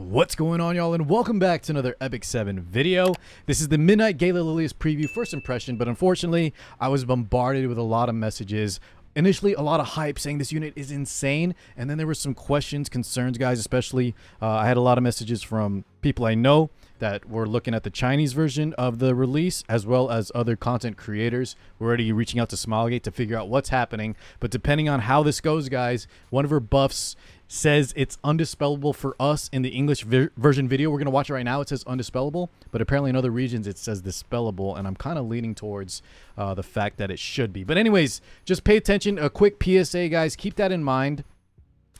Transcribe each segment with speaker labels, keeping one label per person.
Speaker 1: What's going on, y'all, and welcome back to another Epic 7 video. This is the Midnight Gala Lilias preview first impression, but unfortunately I was bombarded with a lot of messages. Initially a lot of hype saying this unit is insane, and then there were some questions, concerns, guys. Especially I had a lot of messages from people I know that were looking at the Chinese version of the release, as well as other content creators. We're already reaching out to Smilegate to figure out what's happening, but depending on how this goes, guys, one of her buffs says it's undispellable for us in the English version video. We're going to watch it right now. It says undispellable, but apparently in other regions it says dispellable, and I'm kind of leaning towards the fact that it should be. But anyways, just pay attention. A quick PSA, guys. Keep that in mind,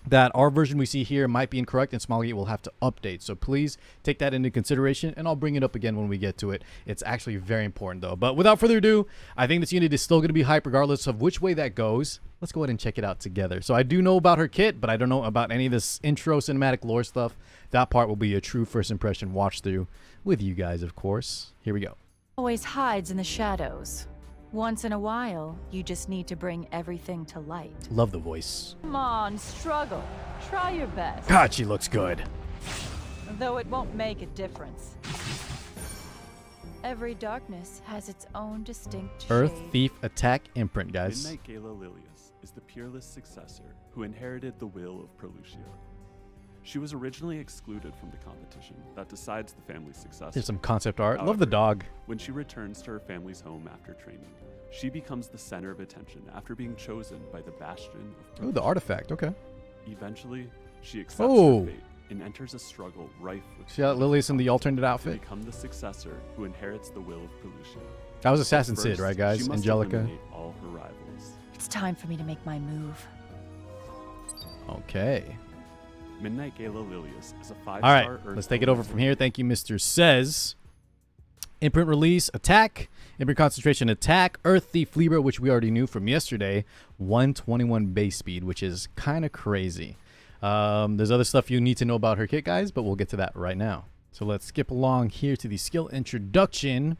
Speaker 1: that our version we see here might be incorrect and Smilegate will have to update. So please take that into consideration, and I'll bring it up again when we get to it. It's actually very important though. But without further ado, I think this unit is still going to be hype regardless of which way that goes. Let's go ahead and check it out together. So I do know about her kit, but I don't know about any of this intro cinematic lore stuff. That part will be a true first impression watch through with you guys, of course. Here we go.
Speaker 2: Always hides in the shadows. Once in a while, you just need to bring everything to light.
Speaker 1: Love the voice.
Speaker 2: Come on, struggle. Try your best.
Speaker 1: God, she looks good.
Speaker 2: Though it won't make a difference. Every darkness has its own distinct
Speaker 1: Earth
Speaker 2: shade.
Speaker 1: Thief Attack Imprint, guys.
Speaker 3: Midnight Gala Lilias is the peerless successor who inherited the will of Perlucia. She was originally excluded from the competition that decides the family's successor.
Speaker 1: There's some concept art.
Speaker 3: However,
Speaker 1: Love the dog.
Speaker 3: When she returns to her family's home after training, she becomes the center of attention after being chosen by the Bastion of
Speaker 1: Oh, the artifact. Okay.
Speaker 3: Eventually, she accepts
Speaker 1: Oh.
Speaker 3: her fate and enters a struggle rife with
Speaker 1: See how Lilias in the alternate
Speaker 3: to
Speaker 1: outfit?
Speaker 3: become the successor who inherits the will of Perlucia.
Speaker 1: That was Assassin
Speaker 3: First,
Speaker 1: Sid, right, guys?
Speaker 3: she must
Speaker 1: Angelica.
Speaker 3: eliminate all her rivals.
Speaker 2: It's time for me to make my move.
Speaker 1: Okay.
Speaker 3: Midnight Gala Lilias is a 5-star
Speaker 1: All right,
Speaker 3: Earth
Speaker 1: let's take it over from here. Thank you, Mr. Says. Imprint release, attack. Imprint concentration, attack. Earth Thief Libra, which we already knew from yesterday. 121 base speed, which is kind of crazy. There's other stuff you need to know about her kit, guys, but we'll get to that right now. So let's skip along here to the skill introduction.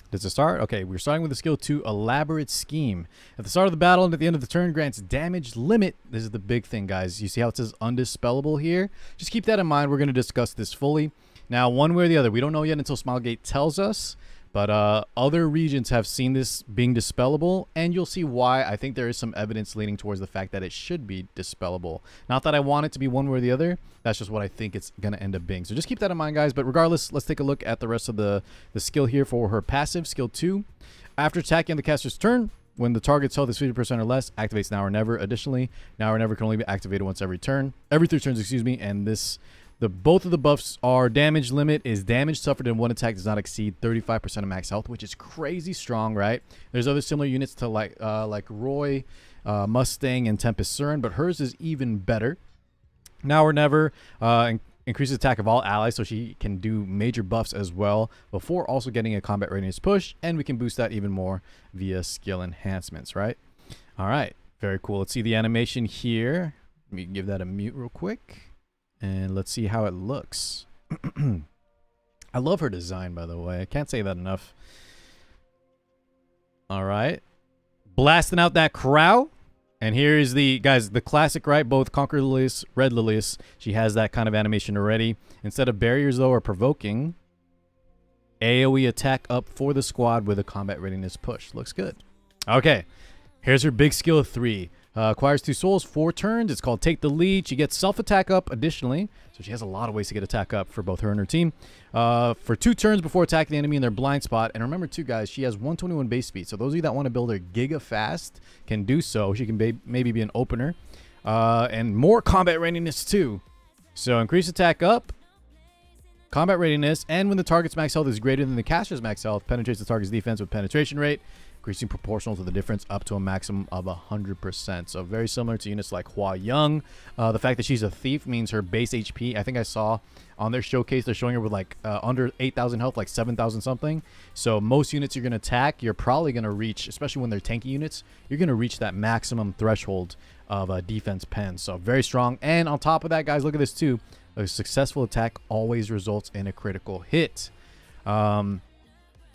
Speaker 1: Does it start? Okay, we're starting with the skill 2, Elaborate Scheme. At the start of the battle and at the end of the turn, grants damage limit. This is the big thing, guys. You see how it says undispellable here? Just keep that in mind. We're going to discuss this fully. Now, one way or the other, we don't know yet until Smilegate tells us, but other regions have seen this being dispellable, and you'll see why. I think there is some evidence leaning towards the fact that it should be dispellable. Not that I want it to be one way or the other. That's just what I think it's going to end up being. So just keep that in mind, guys. But regardless, let's take a look at the rest of the skill here for her passive, skill 2. After attacking the caster's turn, when the target's health is 50% or less, activates Now or Never. Additionally, Now or Never can only be activated once every turn. Every 3 turns, excuse me, and both of the buffs are damage limit is damage suffered in one attack does not exceed 35% of max health, which is crazy strong, right? There's other similar units to like Roy, Mustang, and Tempest Surin, but hers is even better. Now or Never increases attack of all allies, so she can do major buffs as well before also getting a combat readiness push, and we can boost that even more via skill enhancements, right? All right, very cool. Let's see the animation here. Let me give that a mute real quick. And let's see how it looks. I love her design, by the way. I can't say that enough. All right. Blasting out that crow. And here is the, guys, the classic, right? Both Conquer Lilias, Red Lilias. She has that kind of animation already. Instead of barriers, though, or provoking, AoE attack up for the squad with a combat readiness push. Looks good. Okay. Here's her big skill 3. Acquires 2 souls, 4 turns. It's called Take the Lead. She gets self-attack up additionally. So she has a lot of ways to get attack up for both her and her team. For 2 turns before attacking the enemy in their blind spot. And remember too, guys, she has 121 base speed. So those of you that want to build her giga fast can do so. She can maybe be an opener. And more combat readiness too. So increase attack up, combat readiness, and when the target's max health is greater than the caster's max health, penetrates the target's defense with penetration rate, increasing proportional to the difference up to a maximum of 100%. So very similar to units like Hua Young. The fact that she's a thief means her base HP, I think I saw on their showcase, they're showing her with like under 8,000 health, like 7,000 something. So most units you're going to attack, you're probably going to reach, especially when they're tanky units, you're going to reach that maximum threshold of defense pen. So very strong. And on top of that, guys, look at this too. A successful attack always results in a critical hit.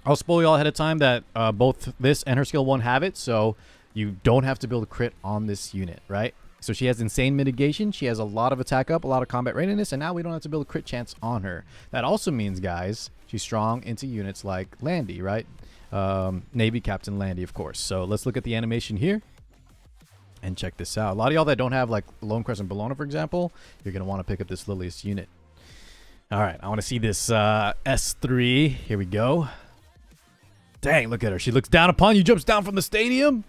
Speaker 1: I'll spoil you all ahead of time that both this and her skill 1 have it, so you don't have to build a crit on this unit, right? So she has insane mitigation. She has a lot of attack up, a lot of combat readiness, and now we don't have to build a crit chance on her. That also means, guys, she's strong into units like Landy, right? Navy Captain Landy, of course. So let's look at the animation here and check this out. A lot of y'all that don't have like Lone Crescent Bologna, for example, you're going to want to pick up this Lilias unit. All right, I want to see this S3. Here we go. Dang, look at her. She looks down upon you, jumps down from the stadium,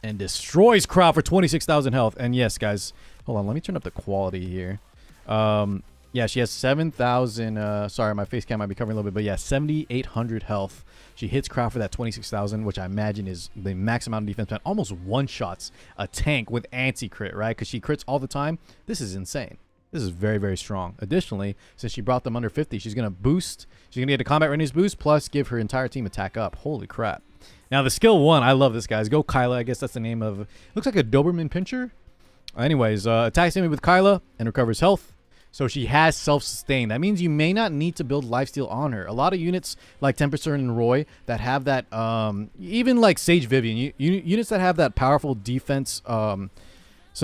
Speaker 1: and destroys crowd for 26,000 health. And yes, guys, hold on. Let me turn up the quality here. Yeah, she has 7,000. Sorry, my face cam might be covering a little bit, but yeah, 7,800 health. She hits crowd for that 26,000, which I imagine is the max amount of defense. Man, almost one-shots a tank with anti-crit, right? Because she crits all the time. This is insane. This is very, very strong. Additionally, since she brought them under 50, she's going to boost. She's going to get a combat readiness boost, plus give her entire team attack up. Holy crap. Now, the skill 1, I love this, guys. Go Kyla. I guess that's the name of... Looks like a Doberman Pinscher. Anyways, attacks enemy with Kyla and recovers health. So she has self-sustain. That means you may not need to build lifesteal on her. A lot of units like Tempest and Roy that have that... even like Sage Vivian. Units that have that powerful defense... some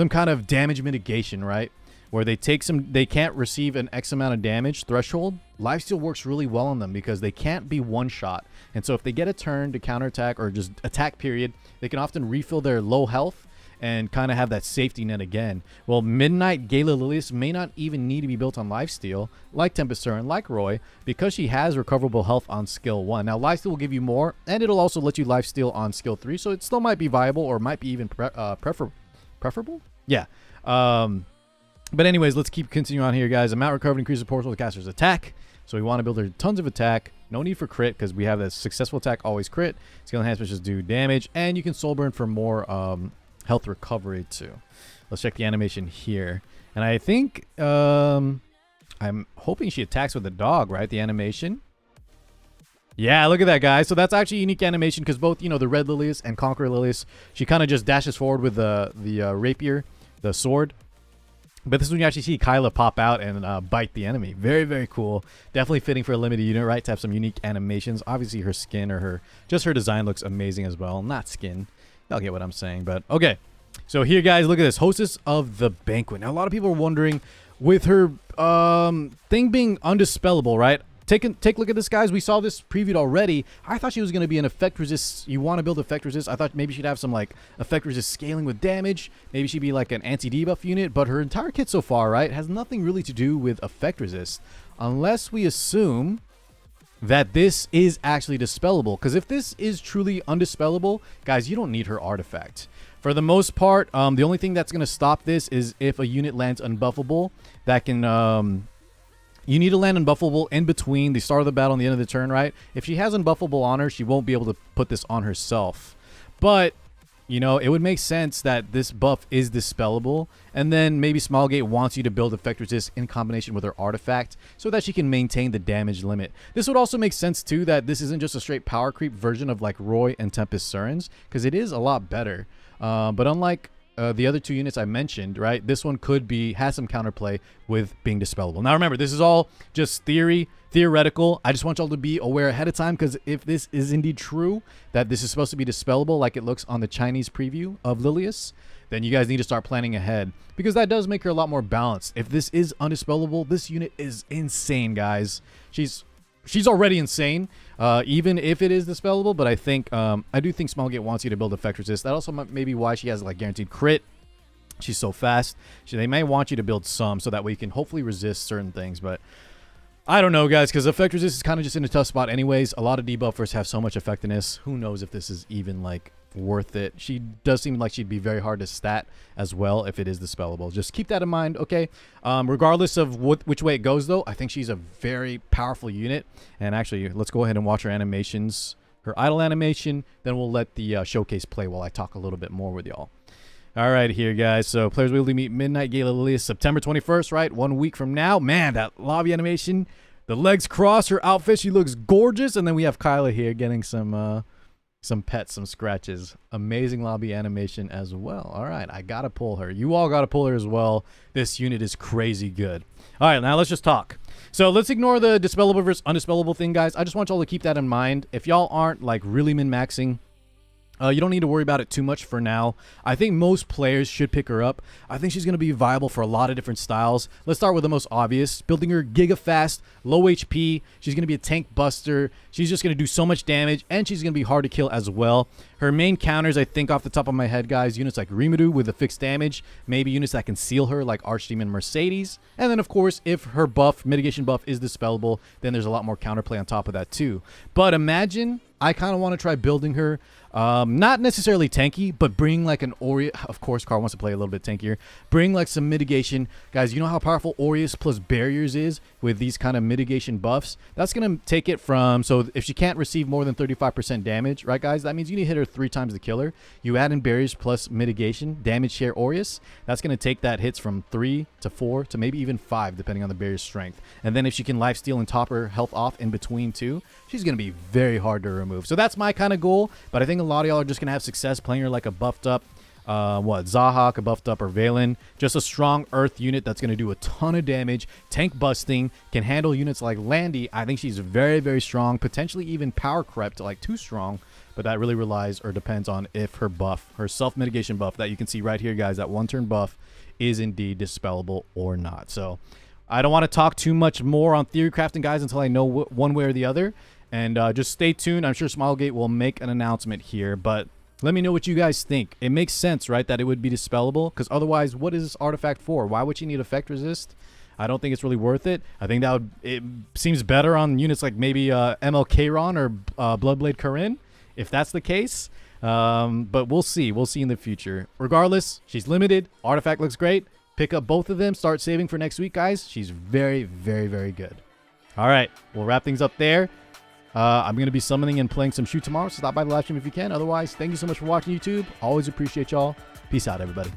Speaker 1: kind of damage mitigation, right? Where they can't receive an X amount of damage threshold. Lifesteal works really well on them because they can't be one shot. And so if they get a turn to counterattack or just attack period, they can often refill their low health and kind of have that safety net again. Well, Midnight Gala Lilias may not even need to be built on lifesteal like Tempest and like Roy because she has recoverable health on skill 1. Now, lifesteal will give you more and it'll also let you lifesteal on skill 3. So it still might be viable or might be even preferable. Yeah. But anyways, let's keep continuing on here, guys. Amount recovered increases proportional to the caster's attack. So we want to build her tons of attack. No need for crit because we have that successful attack, always crit. Skill enhancements just do damage. And you can soul burn for more health recovery too. Let's check the animation here. And I think I'm hoping she attacks with the dog, right? The animation. Yeah, look at that, guys. So that's actually a unique animation because both, you know, the Red Lilias and Conqueror Lilias, she kind of just dashes forward with the rapier, the sword. But this is when you actually see Kyla pop out and bite the enemy. Very, very cool. Definitely fitting for a limited unit, right? To have some unique animations. Obviously, her skin or just her design looks amazing as well. Not skin. Y'all get what I'm saying, but okay. So here, guys, look at this. Hostess of the Banquet. Now, a lot of people are wondering, with her thing being undispellable, right? Take a look at this, guys. We saw this previewed already. I thought she was going to be an effect resist. You want to build effect resist. I thought maybe she'd have some like effect resist scaling with damage. Maybe she'd be like an anti-debuff unit. But her entire kit so far, right, has nothing really to do with effect resist. Unless we assume that this is actually dispellable. Because if this is truly undispellable, guys, you don't need her artifact. For the most part, the only thing that's going to stop this is if a unit lands unbuffable. That can... You need to land unbuffable in between the start of the battle and the end of the turn, right? If she has unbuffable on her, she won't be able to put this on herself. But, you know, it would make sense that this buff is dispellable. And then maybe Smilegate wants you to build effect resist in combination with her artifact so that she can maintain the damage limit. This would also make sense, too, that this isn't just a straight power creep version of, like, Roy and Tempest Surins, because it is a lot better. But unlike... the other two units I mentioned, right? This one has some counterplay with being dispellable. Now remember, this is all just theoretical. I just want y'all to be aware ahead of time because if this is indeed true, that this is supposed to be dispellable like it looks on the Chinese preview of Lilias, then you guys need to start planning ahead because that does make her a lot more balanced. If this is undispellable, this unit is insane, guys. She's already insane, even if it is dispellable, but I do think Smilegate wants you to build effect resist. That also may be why she has like guaranteed crit. She's so fast. They may want you to build some so that way you can hopefully resist certain things, but I don't know, guys, because effect resist is kind of just in a tough spot anyways. A lot of debuffers have so much effectiveness. Who knows if this is even like worth it. She does seem like she'd be very hard to stat as well if it is dispellable. Just keep that in mind, okay? Regardless of which way it goes, though, I think she's a very powerful unit. And actually, let's go ahead and watch her animations. Her idle animation, then we'll let the showcase play while I talk a little bit more with y'all. All right, here, guys. So players will meet Midnight Gala Lilias September 21st, right? 1 week from now. Man, that lobby animation, the legs cross, her outfit, she looks gorgeous. And then we have Kyla here getting some pets, some scratches. Amazing lobby animation as well. All right, I gotta pull her. You all gotta pull her as well. This unit is crazy good. All right, now let's just talk. So let's ignore the dispellable versus undispellable thing, guys. I just want y'all to keep that in mind. If y'all aren't like really min-maxing You don't need to worry about it too much for now. I think most players should pick her up. I think she's going to be viable for a lot of different styles. Let's start with the most obvious. Building her giga fast, low HP. She's going to be a tank buster. She's just going to do so much damage, and she's going to be hard to kill as well. Her main counters, I think off the top of my head, guys, units like Rimuru with a fixed damage. Maybe units that can seal her like Archdemon Mercedes. And then, of course, if her buff, mitigation buff, is dispellable, then there's a lot more counterplay on top of that too. But imagine I kind of want to try building her. Not necessarily tanky, but bring like an Aureus. Of course, Carl wants to play a little bit tankier. Bring like some mitigation. Guys, you know how powerful Aureus plus barriers is with these kind of mitigation buffs? That's going to take it from, so if she can't receive more than 35% damage, right, guys? That means you need to hit her 3 times the killer. You add in barriers plus mitigation, damage share Aureus. That's going to take that hits from 3 to 4 to maybe even 5, depending on the barrier strength. And then if she can lifesteal and top her health off in between too, she's going to be very hard to remove. So that's my kind of goal, but I think a lot of y'all are just going to have success playing her like a buffed up, Zahak, a buffed up, or Valen. Just a strong earth unit that's going to do a ton of damage, tank busting, can handle units like Landy. I think she's very, very strong, potentially even power crept, like too strong, but that really relies or depends on if her buff, her self-mitigation buff that you can see right here, guys, that 1-turn buff is indeed dispellable or not. So I don't want to talk too much more on theory crafting, guys, until I know one way or the other. And just stay tuned. I'm sure Smilegate will make an announcement here, but let me know what you guys think. It makes sense, right, that it would be dispellable, because otherwise, what is this artifact for? Why would you need effect resist? I don't think it's really worth it. I think that it seems better on units like maybe MLK Ron or Bloodblade Corinne, if that's the case. But we'll see. We'll see in the future. Regardless, she's limited. Artifact looks great. Pick up both of them. Start saving for next week, guys. She's very, very, very good. All right, we'll wrap things up there. I'm going to be summoning and playing some Shoot tomorrow, so stop by the live stream if you can. Otherwise, thank you so much for watching YouTube. Always appreciate y'all. Peace out, everybody.